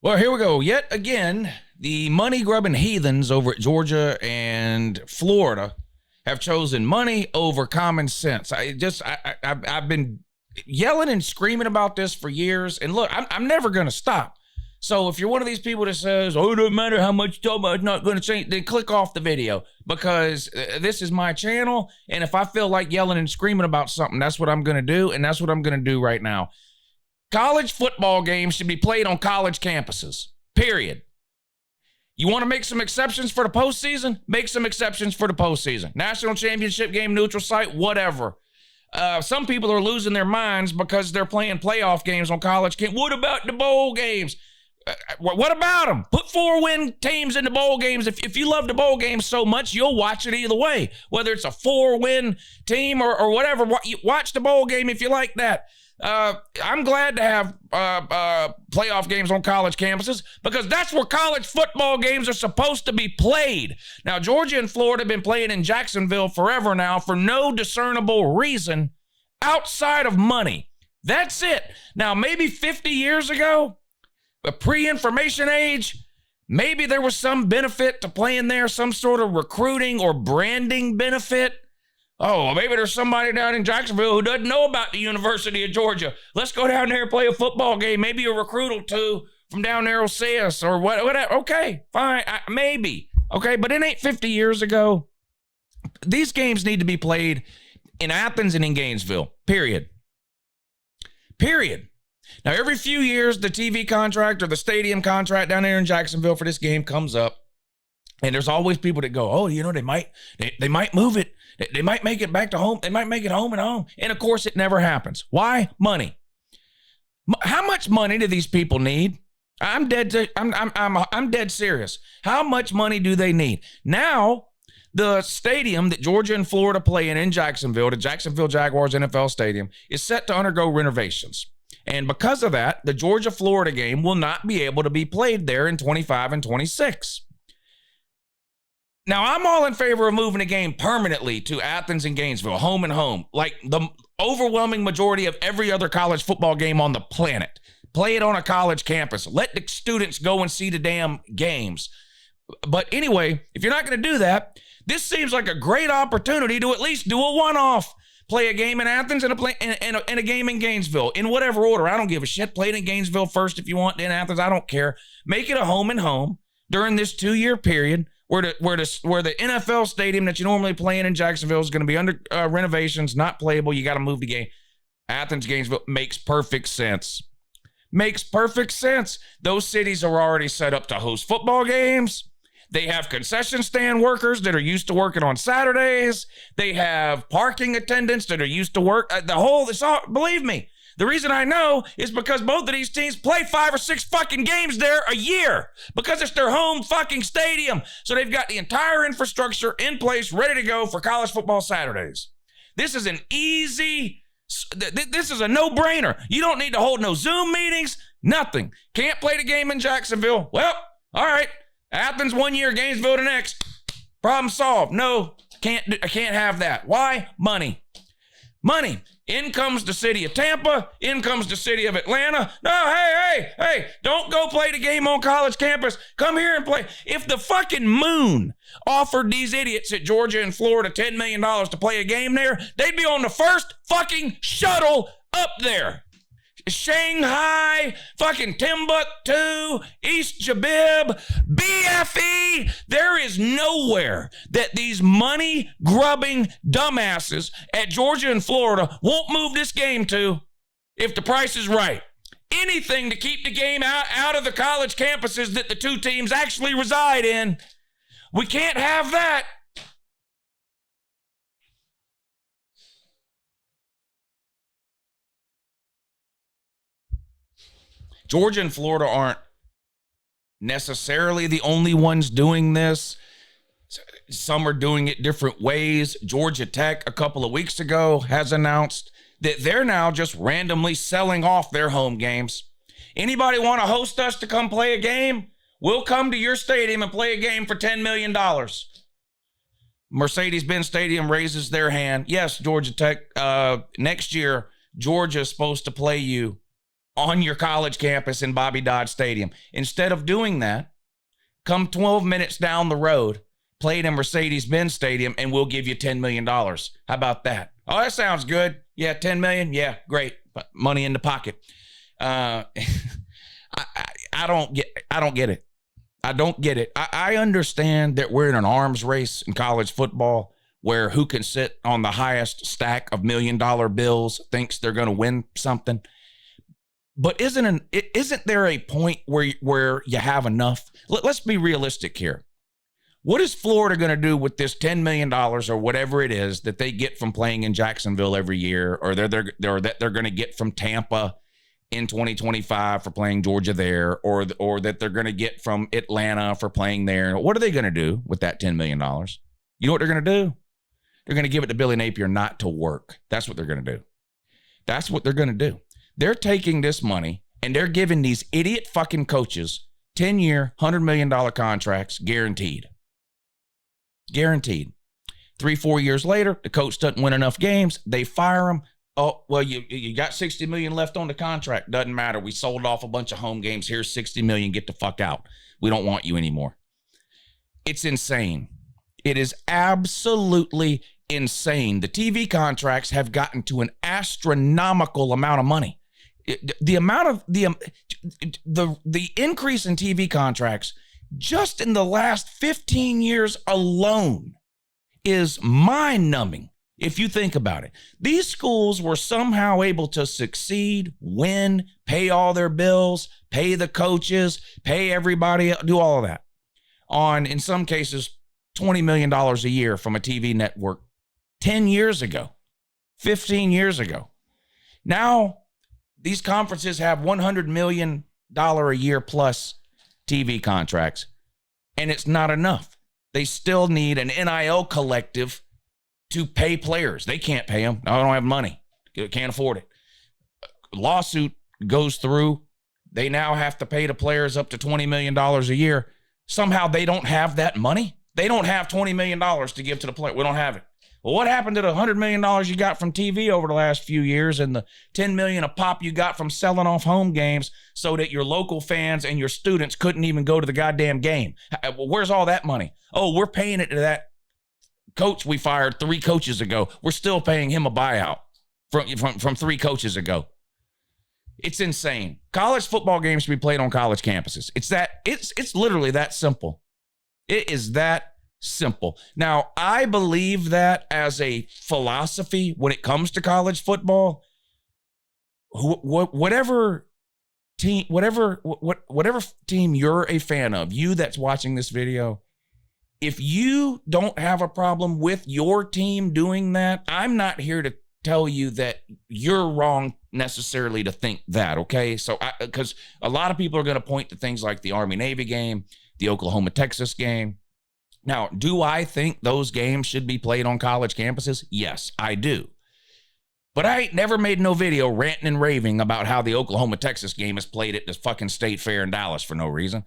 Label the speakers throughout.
Speaker 1: Well, here we go. Yet again, the money-grubbing heathens over at Georgia and Florida have chosen money over common sense. I've been yelling and screaming about this for years, and look, I'm never going to stop. So if you're one of these people that says, "Oh, it doesn't matter how much you talk about, it's not going to change," then click off the video, because this is my channel, and if I feel like yelling and screaming about something, that's what I'm going to do, and that's what I'm going to do right now. College football games should be played on college campuses, period. You want to make some exceptions for the postseason? Make some exceptions for the postseason. National championship game, neutral site, whatever. Some people are losing their minds because they're playing playoff games on college camp. What about the bowl games? What about them? Put 4-win teams in the bowl games. If you love the bowl games so much, you'll watch it either way. Whether it's a 4-win team or whatever, watch the bowl game if you like that. I'm glad to have playoff games on college campuses, because that's where college football games are supposed to be played. Now, Georgia and Florida have been playing in Jacksonville forever now for no discernible reason outside of money. That's it. Now, maybe 50 years ago, a pre-information age, maybe there was some benefit to playing there, some sort of recruiting or branding benefit. Oh, maybe there's somebody down in Jacksonville who doesn't know about the University of Georgia. Let's go down there and play a football game. Maybe a recruit or two from down there will see us or whatever. Okay, fine, maybe. Okay, but it ain't 50 years ago. These games need to be played in Athens and in Gainesville, period. Period. Now, every few years, the TV contract or the stadium contract down there in Jacksonville for this game comes up. And there's always people that go, "Oh, you know, they might move it. They might make it back to home. They might make it home and home." And of course, it never happens. Why? Money. How much money do these people need? I'm dead serious. How much money do they need? Now, the stadium that Georgia and Florida play in Jacksonville, the Jacksonville Jaguars NFL Stadium, is set to undergo renovations. And because of that, the Georgia-Florida game will not be able to be played there in 25 and 26. Now, I'm all in favor of moving the game permanently to Athens and Gainesville, home and home, like the overwhelming majority of every other college football game on the planet. Play it on a college campus. Let the students go and see the damn games. But anyway, if you're not going to do that, this seems like a great opportunity to at least do a one-off. Play a game in Athens and a game in Gainesville, in whatever order. I don't give a shit. Play it in Gainesville first if you want, then Athens. I don't care. Make it a home and home during this 2-year period where the NFL stadium that you normally play in Jacksonville is going to be under renovations, not playable. You got to move the game. Athens, Gainesville makes perfect sense. Makes perfect sense. Those cities are already set up to host football games. They have concession stand workers that are used to working on Saturdays. They have parking attendants that are used to work. Believe me, the reason I know is because both of these teams play 5 or 6 fucking games there a year, because it's their home fucking stadium. So they've got the entire infrastructure in place, ready to go for college football Saturdays. This is this is a no-brainer. You don't need to hold no Zoom meetings, nothing. Can't play the game in Jacksonville. Well, all right. Athens 1 year, Gainesville the next. Problem solved. No, I can't have that. Why? Money. Money. In comes the city of Tampa. In comes the city of Atlanta. No, hey, don't go play the game on college campus. Come here and play. If the fucking moon offered these idiots at Georgia and Florida $10 million to play a game there, they'd be on the first fucking shuttle up there. Shanghai, fucking Timbuktu, East Jabib, BFE. There is nowhere that these money-grubbing dumbasses at Georgia and Florida won't move this game to if the price is right. Anything to keep the game out of the college campuses that the two teams actually reside in. We can't have that. Georgia and Florida aren't necessarily the only ones doing this. Some are doing it different ways. Georgia Tech, a couple of weeks ago, has announced that they're now just randomly selling off their home games. Anybody want to host us to come play a game? We'll come to your stadium and play a game for $10 million. Mercedes-Benz Stadium raises their hand. Yes, Georgia Tech, next year, Georgia is supposed to play you on your college campus in Bobby Dodd Stadium. Instead of doing that, come 12 minutes down the road, play it in Mercedes-Benz Stadium, and we'll give you $10 million. How about that? Oh, that sounds good. Yeah, $10 million. Yeah, great. Money in the pocket. I don't get it. I don't get it. I understand that we're in an arms race in college football where who can sit on the highest stack of $1 million bills thinks they're going to win something. But isn't there a point where you have enough? Let's be realistic here. What is Florida going to do with this $10 million or whatever it is that they get from playing in Jacksonville every year, or that they're going to get from Tampa in 2025 for playing Georgia there, or that they're going to get from Atlanta for playing there? What are they going to do with that $10 million? You know what they're going to do? They're going to give it to Billy Napier not to work. That's what they're going to do. That's what they're going to do. They're taking this money and they're giving these idiot fucking coaches 10-year, $100 million contracts guaranteed. Guaranteed. 3-4 years later, the coach doesn't win enough games. They fire him. Oh, well, you got $60 million left on the contract. Doesn't matter. We sold off a bunch of home games. Here's $60 million. Get the fuck out. We don't want you anymore. It's insane. It is absolutely insane. The TV contracts have gotten to an astronomical amount of money. The amount of the increase in TV contracts just in the last 15 years alone is mind-numbing if you think about it. These schools were somehow able to succeed, win, pay all their bills, pay the coaches, pay everybody, do all of that on, in some cases, $20 million a year from a TV network 10 years ago, 15 years ago. Now, these conferences have $100 million a year plus TV contracts, and it's not enough. They still need an NIL collective to pay players. They can't pay them. No, I don't have money. Can't afford it. Lawsuit goes through. They now have to pay the players up to $20 million a year. Somehow they don't have that money. They don't have $20 million to give to the player. We don't have it. Well, what happened to the $100 million you got from TV over the last few years and the $10 million a pop you got from selling off home games so that your local fans and your students couldn't even go to the goddamn game? Where's all that money? Oh, we're paying it to that coach we fired 3 coaches ago. We're still paying him a buyout from 3 coaches ago. It's insane. College football games should be played on college campuses. It's literally that simple. It is that simple. Now, I believe that as a philosophy when it comes to college football, whatever team you're a fan of, you that's watching this video, if you don't have a problem with your team doing that, I'm not here to tell you that you're wrong necessarily to think that, okay? So, because a lot of people are going to point to things like the Army-Navy game, the Oklahoma-Texas game. Now, do I think those games should be played on college campuses? Yes, I do. But I ain't never made no video ranting and raving about how the Oklahoma-Texas game is played at the fucking State Fair in Dallas for no reason.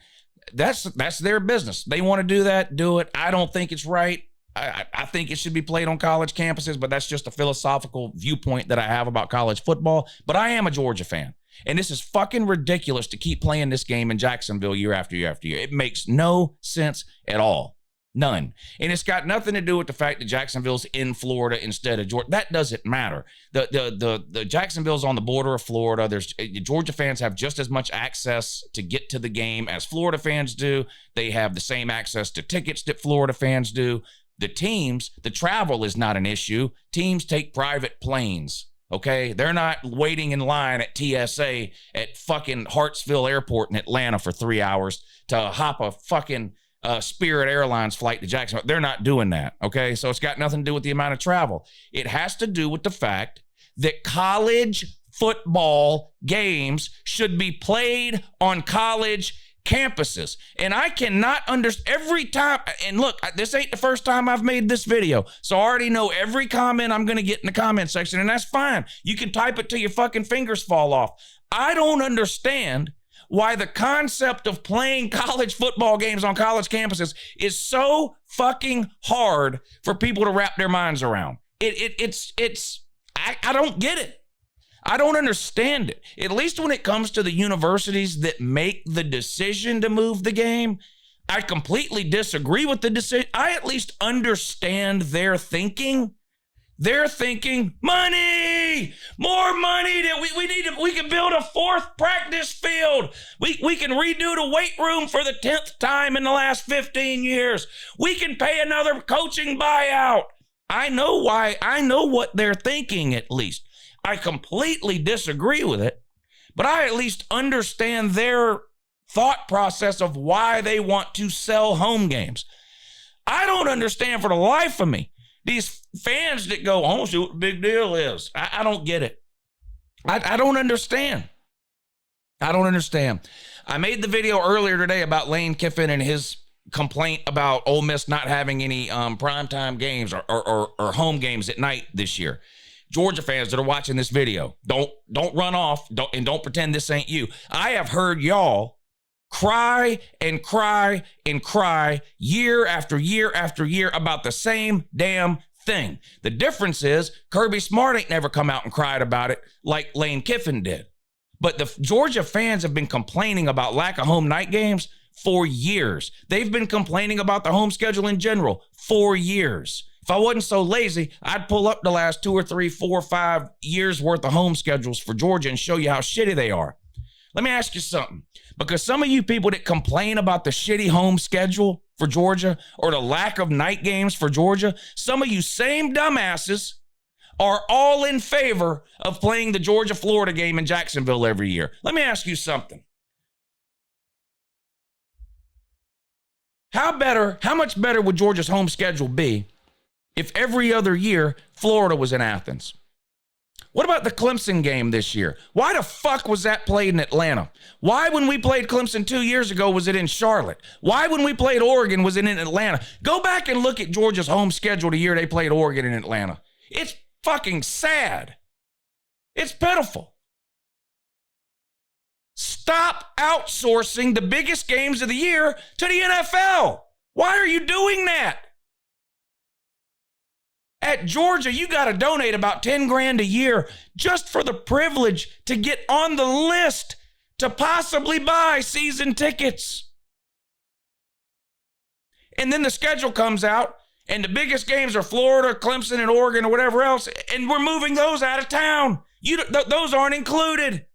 Speaker 1: That's their business. They want to do that, do it. I don't think it's right. I think it should be played on college campuses, but that's just a philosophical viewpoint that I have about college football. But I am a Georgia fan. And this is fucking ridiculous to keep playing this game in Jacksonville year after year after year. It makes no sense at all. None. And it's got nothing to do with the fact that Jacksonville's in Florida instead of Georgia. That doesn't matter. The Jacksonville's on the border of Florida. Georgia fans have just as much access to get to the game as Florida fans do. They have the same access to tickets that Florida fans do. The teams, the travel is not an issue. Teams take private planes, okay? They're not waiting in line at TSA at fucking Hartsville Airport in Atlanta for 3 hours to hop a fucking Spirit Airlines flight to Jacksonville. They're not doing that, okay? So it's got nothing to do with the amount of travel. It has to do with the fact that college football games should be played on college campuses. And I cannot understand every time. And look, this ain't the first time I've made this video. So I already know every comment I'm going to get in the comment section, and that's fine. You can type it till your fucking fingers fall off. I don't understand why the concept of playing college football games on college campuses is so fucking hard for people to wrap their minds around. I don't get it. I don't understand it. At least when it comes to the universities that make the decision to move the game, I completely disagree with the decision. I at least understand their thinking. They're thinking money, more money. That we can build a 4th practice field. We can redo the weight room for the 10th time in the last 15 years. We can pay another coaching buyout. I know why. I know what they're thinking, at least. I completely disagree with it, but I at least understand their thought process of why they want to sell home games. I don't understand for the life of me these fans that go, oh, see what the big deal is. I don't get it. I don't understand. I don't understand. I made the video earlier today about Lane Kiffin and his complaint about Ole Miss not having any primetime games or home games at night this year. Georgia fans that are watching this video, don't run off and don't pretend this ain't you. I have heard y'all cry and cry and cry year after year after year about the same damn thing. The difference is Kirby Smart ain't never come out and cried about it like Lane Kiffin did. But the Georgia fans have been complaining about lack of home night games for years. They've been complaining about the home schedule in general for years. If I wasn't so lazy, I'd pull up the last 2 or 3, 4, 5 years worth of home schedules for Georgia and show you how shitty they are. Let me ask you something, because some of you people that complain about the shitty home schedule for Georgia or the lack of night games for Georgia, some of you same dumbasses are all in favor of playing the Georgia-Florida game in Jacksonville every year. Let me ask you something. How much better would Georgia's home schedule be if every other year Florida was in Athens? What about the Clemson game this year? Why the fuck was that played in Atlanta? Why, when we played Clemson 2 years ago, was it in Charlotte? Why, when we played Oregon, was it in Atlanta? Go back and look at Georgia's home schedule the year they played Oregon in Atlanta. It's fucking sad. It's pitiful. Stop outsourcing the biggest games of the year to the NFL. Why are you doing that? At Georgia, you got to donate about 10 grand a year just for the privilege to get on the list to possibly buy season tickets. And then the schedule comes out, and the biggest games are Florida, Clemson, and Oregon, or whatever else, and we're moving those out of town. Those aren't included.